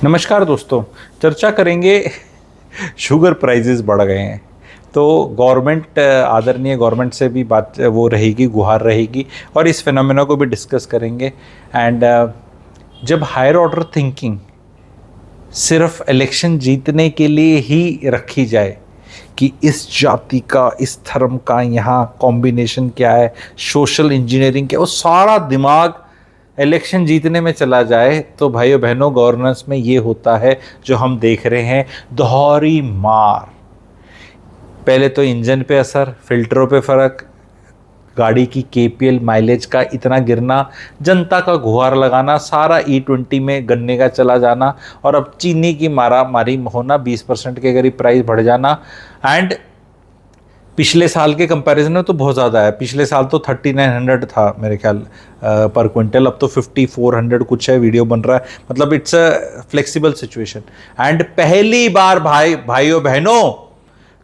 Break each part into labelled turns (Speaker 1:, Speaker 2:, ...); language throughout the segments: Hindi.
Speaker 1: नमस्कार दोस्तों। चर्चा करेंगे शुगर प्राइजेस बढ़ गए हैं तो गवर्नमेंट आदरणीय गवर्नमेंट से भी बात वो रहेगी, गुहार रहेगी और इस फिनोमेना को भी डिस्कस करेंगे। एंड जब हायर ऑर्डर थिंकिंग सिर्फ इलेक्शन जीतने के लिए ही रखी जाए कि इस जाति का, इस धर्म का यहाँ कॉम्बिनेशन क्या है, सोशल इंजीनियरिंग क्या, वो सारा दिमाग इलेक्शन जीतने में चला जाए तो भाइयों बहनों गवर्नेंस में ये होता है जो हम देख रहे हैं, दोहरी मार। पहले तो इंजन पे असर, फिल्टरों पे फर्क, गाड़ी की केपीएल माइलेज का इतना गिरना, जनता का गुहार लगाना, सारा E20 में गन्ने का चला जाना और अब चीनी की मारा मारी होना, 20% के करीब प्राइस बढ़ जाना। एंड पिछले साल के कंपैरिजन में तो बहुत ज़्यादा है। पिछले साल तो 3900 था मेरे ख्याल पर क्विंटल, अब तो 5400 कुछ है, वीडियो बन रहा है। मतलब it's a flexible situation. And पहली बार भाइयों बहनों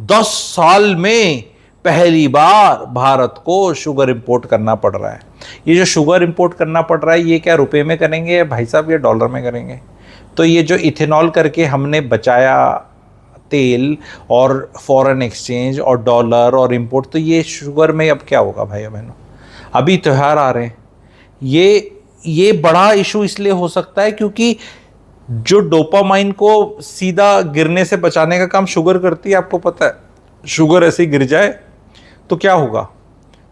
Speaker 1: 10 साल में पहली बार भारत को शुगर इंपोर्ट करना पड़ रहा है। ये जो शुगर इंपोर्ट करना पड़ रहा है ये क्या रुपए में करेंगे भाई साहब, ये डॉलर में करेंगे? तो ये जो इथेनॉल करके हमने बचाया तेल और फॉरेन एक्सचेंज और डॉलर और इंपोर्ट, तो ये शुगर में अब क्या होगा भाइयों बहनों? अभी त्यौहार आ रहे हैं, ये बड़ा इशू इसलिए हो सकता है क्योंकि जो डोपामाइन को सीधा गिरने से बचाने का काम शुगर करती है। आपको पता है शुगर ऐसे ही गिर जाए तो क्या होगा,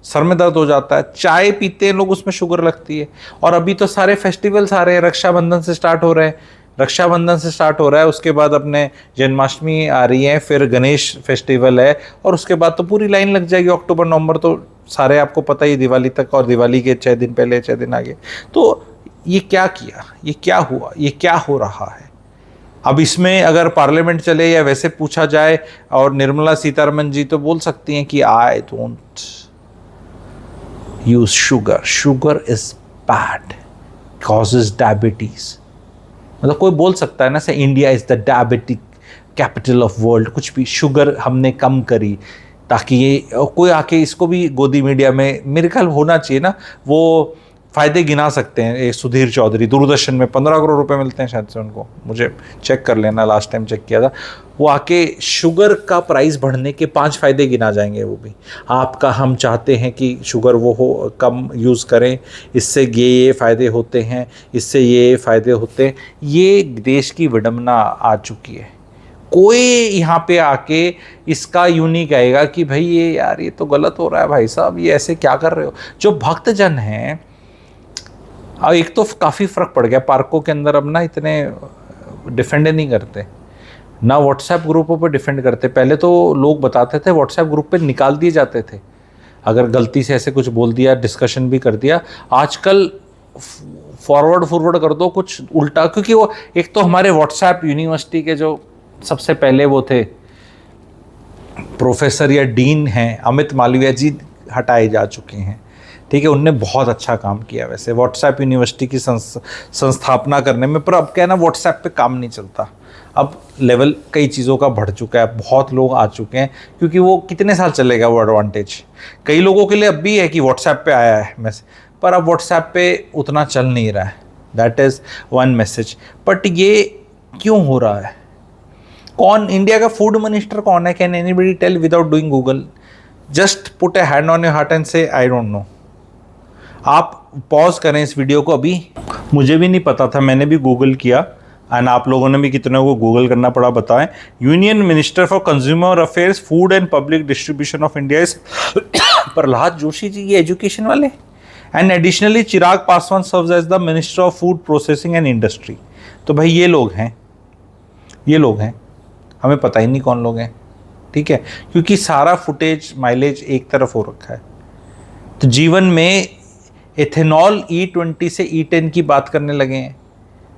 Speaker 1: सर में दर्द हो जाता है। चाय पीते हैं लोग, उसमें शुगर लगती है। और अभी तो सारे फेस्टिवल्स आ रहे हैं, रक्षाबंधन से स्टार्ट हो रहे हैं, उसके बाद अपने जन्माष्टमी आ रही है, फिर गणेश फेस्टिवल है और उसके बाद तो पूरी लाइन लग जाएगी। अक्टूबर नवंबर तो सारे आपको पता ही, दिवाली तक, और दिवाली के 6 दिन पहले 6 दिन आगे। तो ये क्या किया, ये क्या हुआ, ये क्या हो रहा है? अब इसमें अगर पार्लियामेंट चले या वैसे पूछा जाए और निर्मला सीतारमन जी तो बोल सकती हैं कि I don't use sugar, sugar is bad, causes diabetes. मतलब कोई बोल सकता है ना से India is the diabetic capital of world, कुछ भी, शुगर हमने कम करी ताकि ये कोई आके इसको भी गोदी मीडिया में मेरे ख्याल होना चाहिए ना, वो फ़ायदे गिना सकते हैं। एक सुधीर चौधरी दूरदर्शन में 15 करोड़ रुपए मिलते हैं शायद से उनको, मुझे चेक कर लेना, लास्ट टाइम चेक किया था। वो आके शुगर का प्राइस बढ़ने के 5 फ़ायदे गिना जाएंगे। वो भी आपका, हम चाहते हैं कि शुगर वो हो, कम यूज़ करें, इससे ये फ़ायदे होते हैं, इससे ये फ़ायदे होते हैं। ये देश की विडंबना आ चुकी है। कोई यहाँ पे आके इसका यूं नहीं कहेगा कि भाई ये यार ये तो गलत हो रहा है भाई साहब, ये ऐसे क्या कर रहे हो। जो भक्तजन हैं, अब एक तो काफ़ी फ़र्क पड़ गया, पार्कों के अंदर अब ना इतने डिफेंड नहीं करते ना, व्हाट्सएप ग्रुपों पे डिफेंड करते। पहले तो लोग बताते थे व्हाट्सएप ग्रुप पे निकाल दिए जाते थे अगर गलती से ऐसे कुछ बोल दिया, डिस्कशन भी कर दिया। आजकल फॉरवर्ड कर दो कुछ उल्टा, क्योंकि वो एक तो हमारे व्हाट्सएप यूनिवर्सिटी के जो सबसे पहले वो थे प्रोफेसर या डीन हैं, अमित मालवीय जी हटाए जा चुके हैं। ठीक है, उनने बहुत अच्छा काम किया वैसे व्हाट्सएप यूनिवर्सिटी की संस्थापना करने में। पर अब क्या है ना, व्हाट्सएप पे काम नहीं चलता। अब लेवल कई चीज़ों का बढ़ चुका है, बहुत लोग आ चुके हैं, क्योंकि वो कितने साल चलेगा वो एडवांटेज। कई लोगों के लिए अब भी है कि व्हाट्सएप पे आया है मैसेज, पर अब व्हाट्सएप पे उतना चल नहीं रहा है। That is one message. But ये क्यों हो रहा है? कौन इंडिया का फूड मिनिस्टर कौन है? Can anybody tell without doing Google? Just put a hand on your heart and say I don't know. आप पॉज करें इस वीडियो को। अभी मुझे भी नहीं पता था, मैंने भी गूगल किया, एंड आप लोगों ने भी कितने को गूगल करना पड़ा बताएं। Union minister for consumer affairs, food and public distribution of India is Prahlad Joshi ji, ये एजुकेशन वाले। And additionally Chirag Paswan serves as the minister of food processing and industry. तो भाई ये लोग हैं, हमें पता ही नहीं कौन लोग हैं। ठीक है, क्योंकि सारा फुटेज माइलेज एक तरफ हो रखा है। तो जीवन में एथेनॉल E20 से E10 की बात करने लगे हैं।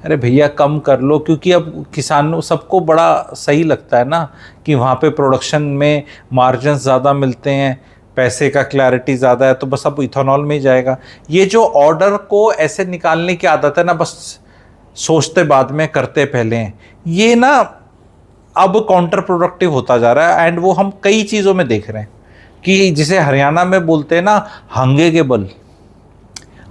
Speaker 1: अरे भैया कम कर लो, क्योंकि अब किसानों सबको बड़ा सही लगता है ना कि वहाँ पे प्रोडक्शन में मार्जिन ज़्यादा मिलते हैं, पैसे का क्लैरिटी ज़्यादा है, तो बस अब इथेनॉल में ही जाएगा। ये जो ऑर्डर को ऐसे निकालने की आदत है ना, बस सोचते बाद में करते पहले हैं, ये ना अब काउंटर प्रोडक्टिव होता जा रहा है। एंड वो हम कई चीज़ों में देख रहे हैं कि जिसे हरियाणा में बोलते हैं ना, हंगे के बल।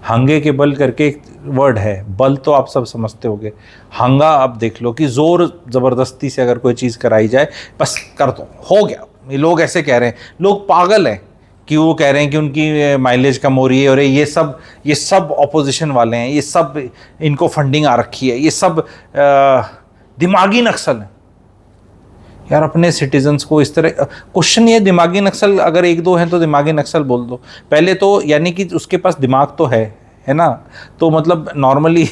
Speaker 1: हंगे के बल करके एक वर्ड है, बल तो आप सब समझते होंगे, हंगा आप देख लो कि जोर ज़बरदस्ती से अगर कोई चीज़ कराई जाए, बस कर दो, हो गया। ये लोग ऐसे कह रहे हैं, लोग पागल हैं कि वो कह रहे हैं कि उनकी माइलेज कम हो रही है, और ये सब ऑपोजिशन वाले हैं, ये सब इनको फंडिंग आ रखी है, ये सब दिमागी नक्सल है। यार अपने सिटीजन्स को इस तरह क्वेश्चन, ये दिमागी नक्सल अगर एक दो हैं तो दिमागी नक्सल बोल दो पहले तो, यानी कि उसके पास दिमाग तो है ना, तो मतलब नॉर्मली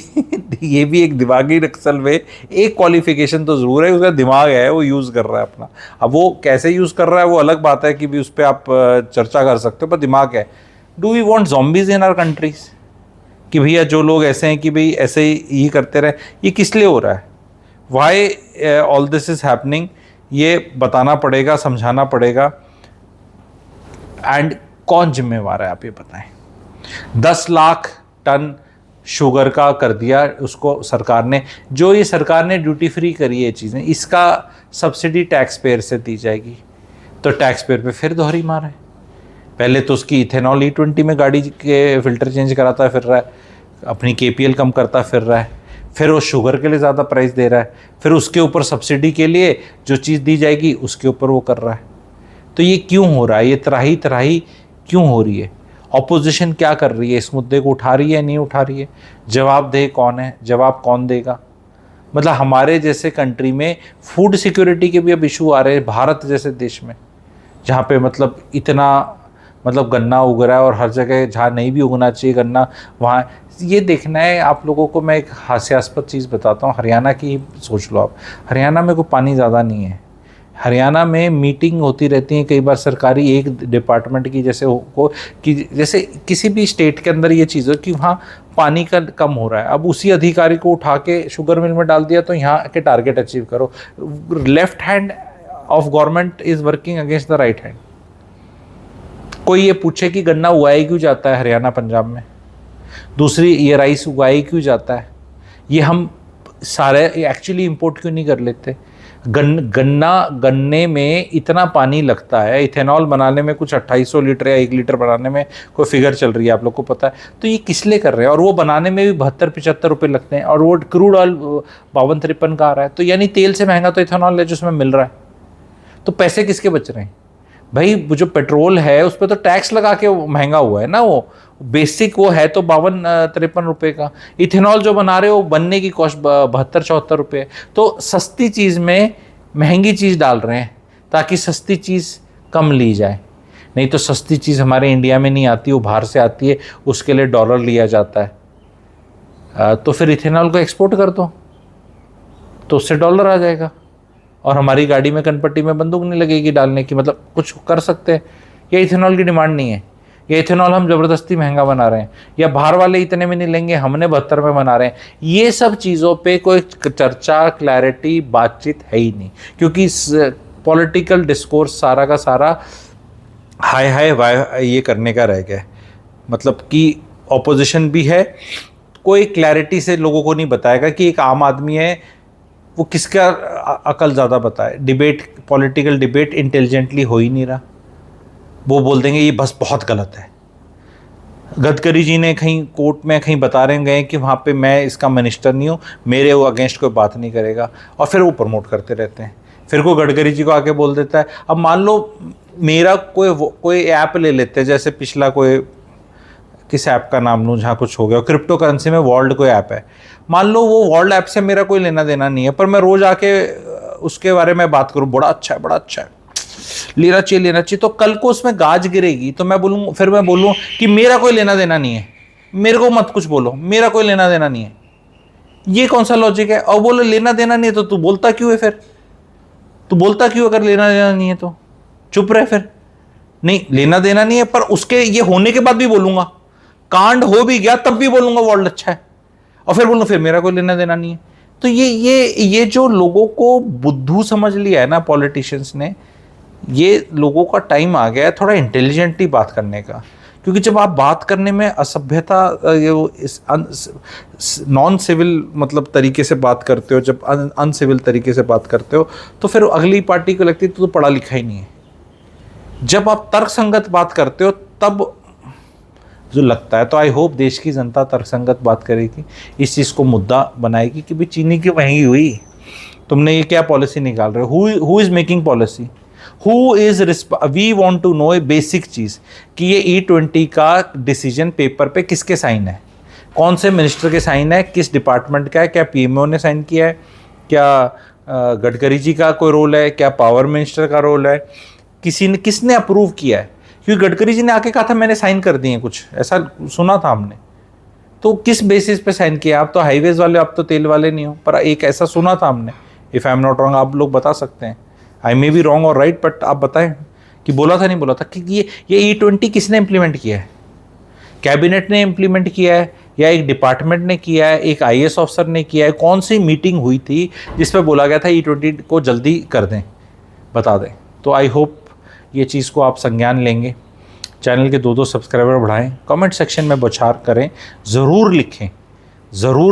Speaker 1: ये भी एक दिमागी नक्सल में एक क्वालिफिकेशन तो ज़रूर है, उसका दिमाग है, वो यूज़ कर रहा है अपना। अब वो कैसे यूज़ कर रहा है वो अलग बात है कि भी उस पर आप चर्चा कर सकते हो, पर दिमाग है। Do we want zombies in our countries? कि भैया जो लोग ऐसे हैं कि भाई ऐसे ही करते रहे, ये किस लिए हो रहा है? Why all this is happening? ये बताना पड़ेगा, समझाना पड़ेगा। एंड कौन जिम्मेवार है, आप ये बताएं। 10 लाख टन शुगर का कर दिया उसको सरकार ने, जो ये सरकार ने ड्यूटी फ्री करी है चीज़ें, इसका सब्सिडी टैक्स पेयर से दी जाएगी, तो टैक्स पेयर पे फिर दोहरी मार है। पहले तो उसकी इथेनॉल E20 में गाड़ी के फिल्टर चेंज कराता फिर रहा है, अपनी KPL कम करता फिर रहा है, फिर वो शुगर के लिए ज़्यादा प्राइस दे रहा है, फिर उसके ऊपर सब्सिडी के लिए जो चीज़ दी जाएगी उसके ऊपर वो कर रहा है। तो ये क्यों हो रहा है? ये तराही तराही क्यों हो रही है? ऑपोजिशन क्या कर रही है? इस मुद्दे को उठा रही है, नहीं उठा रही है? जवाबदेह कौन है? जवाब कौन देगा? मतलब हमारे जैसे कंट्री में फूड सिक्योरिटी के भी अब इशू आ रहे हैं, भारत जैसे देश में जहाँ पे मतलब इतना मतलब गन्ना उग रहा है, और हर जगह जहाँ नहीं भी उगना चाहिए गन्ना वहाँ। ये देखना है आप लोगों को। मैं एक हास्यास्पद चीज़ बताता हूँ, हरियाणा की सोच लो आप। हरियाणा में कोई पानी ज़्यादा नहीं है, हरियाणा में मीटिंग होती रहती है कई बार सरकारी एक डिपार्टमेंट की, जैसे को कि जैसे किसी भी स्टेट के अंदर ये चीज़ हो कि वहाँ पानी का कम हो रहा है, अब उसी अधिकारी को उठा के शुगर मिल में डाल दिया तो यहाँ के टारगेट अचीव करो। Left hand of government is working against the right hand. कोई ये पूछे कि गन्ना उगाया क्यों जाता है हरियाणा पंजाब में, दूसरी ये राइस उगाया क्यों जाता है, ये हम सारे एक्चुअली इंपोर्ट क्यों नहीं कर लेते? गन्ने में इतना पानी लगता है, इथेनॉल बनाने में कुछ 2800 लीटर या 1 लीटर बनाने में कोई फिगर चल रही है, आप लोग को पता है। तो ये किस लिए कर रहे हैं? और वो बनाने में भी 72-75 रुपये लगते हैं, और वो क्रूड ऑयल 52-53 का आ रहा है। तो यानी तेल से महंगा तो इथेनॉल है जो उसमें मिल रहा है। तो पैसे किसके बच रहे हैं भाई? वो जो पेट्रोल है उस पर तो टैक्स लगा के महंगा हुआ है ना, वो बेसिक वो है तो 52-53 रुपये का। इथेनॉल जो बना रहे हो बनने की कॉस्ट 72-74 रुपये। तो सस्ती चीज़ में महंगी चीज़ डाल रहे हैं ताकि सस्ती चीज़ कम ली जाए। नहीं तो सस्ती चीज़ हमारे इंडिया में नहीं आती, वो बाहर से आती है, उसके लिए डॉलर लिया जाता है। तो फिर इथेनॉल को एक्सपोर्ट कर दो तो उससे डॉलर आ जाएगा, और हमारी गाड़ी में कनपट्टी में बंदूक नहीं लगेगी डालने की। मतलब कुछ कर सकते हैं। या इथेनॉल की डिमांड नहीं है, या इथेनॉल हम ज़बरदस्ती महंगा बना रहे हैं, या बाहर वाले इतने में नहीं लेंगे, हमने 72 में बना रहे हैं। ये सब चीज़ों पे कोई चर्चा, क्लैरिटी, बातचीत है ही नहीं, क्योंकि पॉलिटिकल डिस्कोर्स सारा का सारा हाय हाय वाय ये करने का रह गया है। मतलब कि ऑपोजिशन भी है, कोई क्लैरिटी से लोगों को नहीं बताएगा कि एक आम आदमी है वो किसका अकल ज़्यादा बताए। डिबेट, पॉलिटिकल डिबेट इंटेलिजेंटली हो ही नहीं रहा। वो बोल देंगे ये बस बहुत गलत है। गडकरी जी ने कहीं कोर्ट में कहीं बता रहे गए कि वहाँ पे मैं इसका मिनिस्टर नहीं हूँ, मेरे वो अगेंस्ट कोई बात नहीं करेगा, और फिर वो प्रमोट करते रहते हैं। फिर कोई गडकरी जी को आके बोल देता है। अब मान लो मेरा कोई ऐप ले लेते हैं, जैसे पिछला कोई किस ऐप का नाम लूँ जहाँ कुछ हो गया, क्रिप्टो करेंसी में वर्ल्ड कोई ऐप है। मान लो वो वर्ल्ड ऐप से मेरा कोई लेना देना नहीं है, पर मैं रोज़ आके उसके बारे में बात करूँ, बड़ा अच्छा है, बड़ा अच्छा है, लेना चाहिए। तो कल को उसमें गाज गिरेगी तो मैं बोलूँ, फिर मैं बोलूँ कि मेरा कोई लेना देना नहीं है, मेरे को मत कुछ बोलो, मेरा कोई लेना देना नहीं है। ये कौन सा लॉजिक है? और बोलो लेना देना नहीं है तो तू बोलता क्यों है? फिर तू बोलता क्यों? अगर लेना देना नहीं है तो चुप रहे। फिर नहीं लेना देना नहीं है, पर उसके ये होने के बाद भी बोलूंगा, कांड हो भी गया तब भी बोलूंगा वर्ल्ड अच्छा है, और फिर बोलूँ फिर मेरा कोई लेना देना नहीं है। तो ये जो लोगों को बुद्धू समझ लिया है ना पॉलिटिशियंस ने, ये लोगों का टाइम आ गया है थोड़ा इंटेलिजेंटली बात करने का। क्योंकि जब आप बात करने में असभ्यता, नॉन सिविल मतलब तरीके से बात करते हो, जब अनसिविल तरीके से बात करते हो, तो फिर अगली पार्टी को लगती है तो पढ़ा लिखा ही नहीं है। जब आप तर्क संगत बात करते हो तब जो लगता है। तो आई होप देश की जनता तर्कसंगत बात करेगी, इस चीज़ को मुद्दा बनाएगी कि भाई चीनी क्यों महंगी हुई, तुमने ये क्या पॉलिसी निकाल रहे हो, who is making policy, who is we want to know a basic चीज़ कि ये E20 का डिसीजन पेपर पे किसके साइन है, कौन से मिनिस्टर के साइन है, किस डिपार्टमेंट का है, क्या PMO ने साइन किया है, क्या गडकरी जी का कोई रोल है, क्या पावर मिनिस्टर का रोल है, किसने अप्रूव किया है, क्योंकि गडकरी जी ने आके कहा था मैंने साइन कर दिए कुछ, ऐसा सुना था हमने। तो किस बेसिस पे साइन किया? आप तो हाईवेज वाले, आप तो तेल वाले नहीं हो, पर एक ऐसा सुना था हमने। If I am not wrong, आप लोग बता सकते हैं, आई मे बी रॉन्ग और राइट, बट आप बताएं कि बोला था नहीं बोला था। कि ये E20 किसने इम्प्लीमेंट किया है? कैबिनेट ने इम्प्लीमेंट किया है या एक डिपार्टमेंट ने किया है, एक IAS ऑफिसर ने किया है? कौन सी मीटिंग हुई थी जिस पर बोला गया था E20 को जल्दी कर दें, बता दें। तो आई होप ये चीज़ को आप संज्ञान लेंगे, चैनल के 2 सब्सक्राइबर बढ़ाएं, कमेंट सेक्शन में बौछार करें, ज़रूर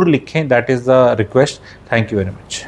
Speaker 1: लिखें, that is the request. Thank you very much.